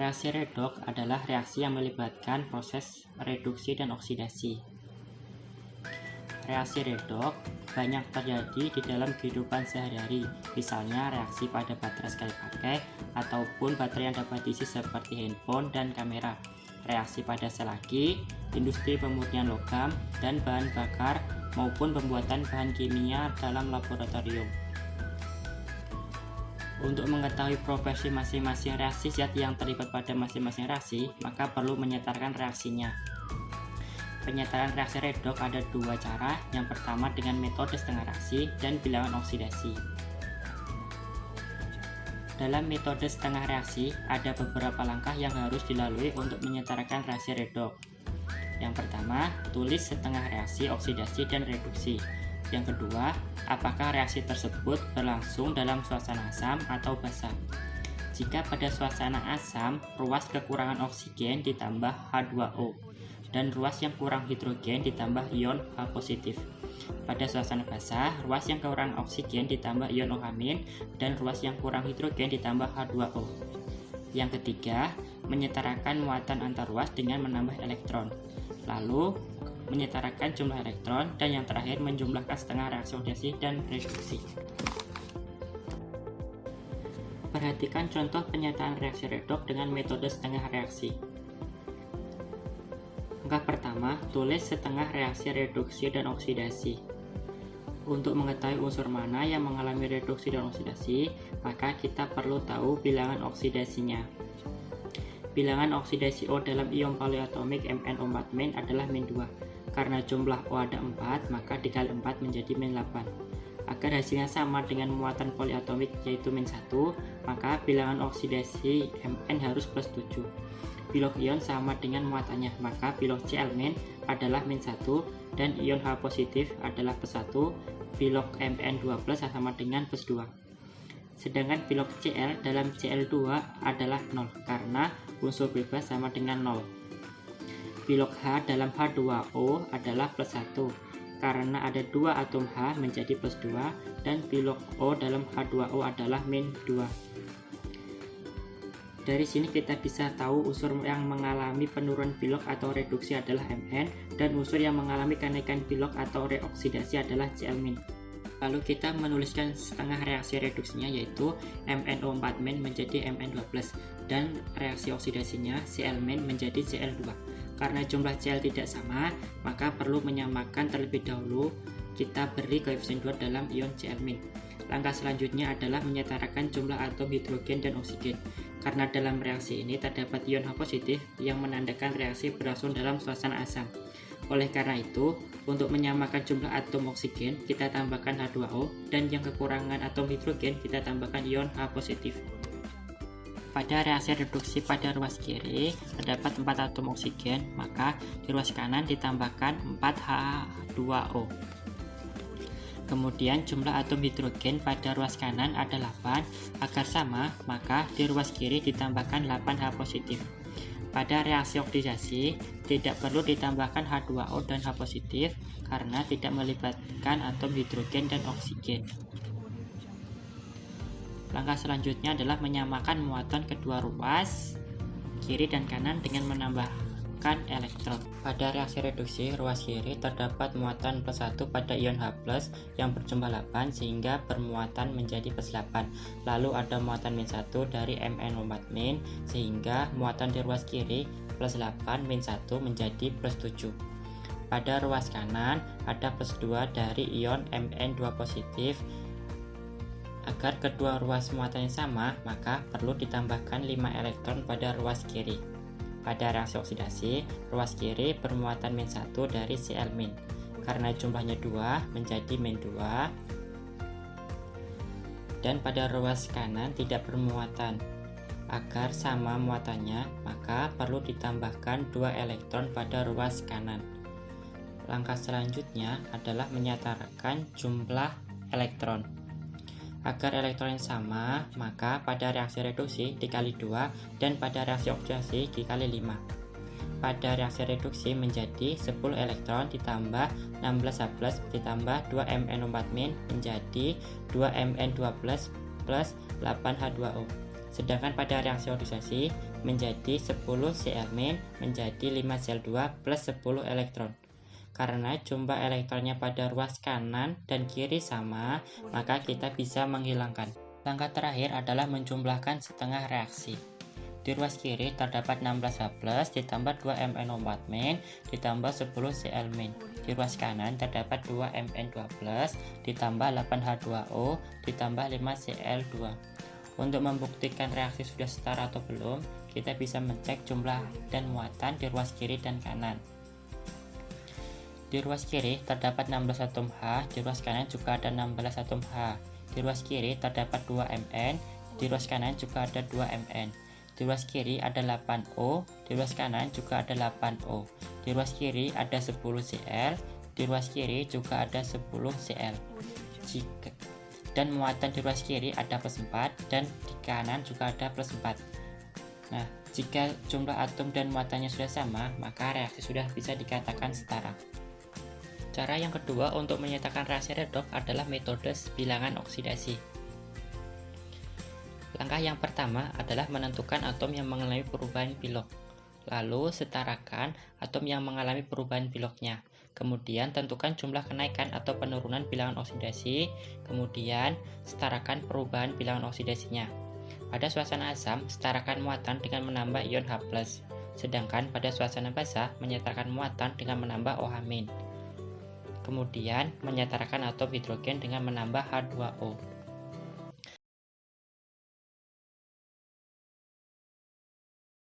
Reaksi redoks adalah reaksi yang melibatkan proses reduksi dan oksidasi. Reaksi redoks banyak terjadi di dalam kehidupan sehari-hari, misalnya reaksi pada baterai sekali pakai ataupun baterai yang dapat diisi seperti handphone dan kamera, reaksi pada sel aki, industri pemurnian logam dan bahan bakar, maupun pembuatan bahan kimia dalam laboratorium. Untuk mengetahui properti masing-masing reaksi zat yang terlibat pada masing-masing reaksi, maka perlu menyetarkan reaksinya. Penyetaraan reaksi redoks ada dua cara, yang pertama dengan metode setengah reaksi dan bilangan oksidasi. Dalam metode setengah reaksi, ada beberapa langkah yang harus dilalui untuk menyetarakan reaksi redoks. Yang pertama, tulis setengah reaksi oksidasi dan reduksi. Yang kedua, apakah reaksi tersebut berlangsung dalam suasana asam atau basa. Jika pada suasana asam, ruas kekurangan oksigen ditambah H2O, dan ruas yang kurang hidrogen ditambah ion H positif. Pada suasana basa, ruas yang kurang oksigen ditambah ion OH- dan ruas yang kurang hidrogen ditambah H2O. Yang ketiga, menyetarakan muatan antar ruas dengan menambah elektron. Lalu, menyetarakan jumlah elektron, dan yang terakhir menjumlahkan setengah reaksi oksidasi dan reduksi. Perhatikan contoh penyataan reaksi redoks dengan metode setengah reaksi. Langkah pertama, tulis setengah reaksi reduksi dan oksidasi. Untuk mengetahui unsur mana yang mengalami reduksi dan oksidasi, maka kita perlu tahu bilangan oksidasinya. Bilangan oksidasi O dalam ion polyatomik MnO4- adalah -2. Karena jumlah O ada 4, maka dikali 4 menjadi -8. Agar hasilnya sama dengan muatan poliatomik yaitu -1, maka bilangan oksidasi Mn harus +7. Bilog ion sama dengan muatannya, maka bilog Cl- adalah -1 dan ion H positif adalah +1, bilog Mn2+ sama dengan +2. Sedangkan bilog Cl dalam Cl2 adalah 0 karena unsur bebas sama dengan 0. Bilog H dalam H2O adalah +1 karena ada 2 atom H menjadi +2 dan bilog O dalam H2O adalah -2. Dari sini kita bisa tahu unsur yang mengalami penurunan bilog atau reduksi adalah Mn dan unsur yang mengalami kenaikan bilog atau reoksidasi adalah Cl-. Lalu kita menuliskan setengah reaksi reduksinya yaitu MnO4- menjadi Mn2+ dan reaksi oksidasinya Cl- menjadi Cl2. Karena jumlah Cl tidak sama, maka perlu menyamakan terlebih dahulu. Kita beri koefisien 2 dalam ion Cl-. Langkah selanjutnya adalah menyetarakan jumlah atom hidrogen dan oksigen. Karena dalam reaksi ini terdapat ion H positif yang menandakan reaksi berlangsung dalam suasana asam. Oleh karena itu, untuk menyamakan jumlah atom oksigen, kita tambahkan H2O, dan yang kekurangan atom hidrogen, kita tambahkan ion H positif. Pada reaksi reduksi pada ruas kiri, terdapat 4 atom oksigen, maka di ruas kanan ditambahkan 4 H2O. Kemudian jumlah atom hidrogen pada ruas kanan ada 8, agar sama, maka di ruas kiri ditambahkan 8 H positif. Pada reaksi oksidasi, tidak perlu ditambahkan H2O dan H positif karena tidak melibatkan atom hidrogen dan oksigen. Langkah selanjutnya adalah menyamakan muatan kedua ruas, kiri dan kanan dengan menambahkan elektron. Pada reaksi reduksi, ruas kiri terdapat muatan +1 pada ion H+ yang berjumlah 8 sehingga bermuatan menjadi +8. Lalu ada muatan -1 dari MnO4- sehingga muatan di ruas kiri +8 -1 menjadi +7. Pada ruas kanan ada +2 dari ion Mn2 positif. Agar kedua ruas muatannya sama, maka perlu ditambahkan 5 elektron pada ruas kiri. Pada reaksi oksidasi, ruas kiri bermuatan -1 dari Cl-. Karena jumlahnya 2 menjadi -2. Dan pada ruas kanan tidak bermuatan. Agar sama muatannya, maka perlu ditambahkan 2 elektron pada ruas kanan. Langkah selanjutnya adalah menyetarakan jumlah elektron. Agar elektronnya sama, maka pada reaksi reduksi dikali 2 dan pada reaksi oksidasi dikali 5. Pada reaksi reduksi menjadi 10 elektron ditambah 16H+ ditambah 2 MnO4- menjadi 2 Mn2+ plus 8H2O. Sedangkan pada reaksi oksidasi menjadi 10 Cl- menjadi 5 Cl2 plus 10 elektron. Karena jumlah elektronnya pada ruas kanan dan kiri sama, maka kita bisa menghilangkan. Langkah terakhir adalah menjumlahkan setengah reaksi. Di ruas kiri terdapat 16H+ ditambah 2MnO4- ditambah 10 Cl-. Di ruas kanan terdapat 2Mn2+ ditambah 8H2O ditambah 5 Cl2. Untuk membuktikan reaksi sudah setara atau belum, kita bisa mencek jumlah dan muatan di ruas kiri dan kanan. Di ruas kiri terdapat 16 atom H, di ruas kanan juga ada 16 atom H. Di ruas kiri terdapat 2 Mn, di ruas kanan juga ada 2 Mn. Di ruas kiri ada 8 O, di ruas kanan juga ada 8 O. Di ruas kiri ada 10 Cl, di ruas kiri juga ada 10 Cl. Dan muatan di ruas kiri ada plus 4 dan di kanan juga ada plus 4. Nah, jika jumlah atom dan muatannya sudah sama, maka reaksi sudah bisa dikatakan setara. Cara yang kedua untuk menyatakan reaksi redoks adalah metode bilangan oksidasi. Langkah yang pertama adalah menentukan atom yang mengalami perubahan pilok. Lalu setarakan atom yang mengalami perubahan piloknya. Kemudian tentukan jumlah kenaikan atau penurunan bilangan oksidasi. Kemudian setarakan perubahan bilangan oksidasinya. Pada suasana asam, setarakan muatan dengan menambah ion H+. Sedangkan pada suasana basah, menyetarakan muatan dengan menambah OH-. Kemudian menyetarakan atom hidrogen dengan menambah H2O.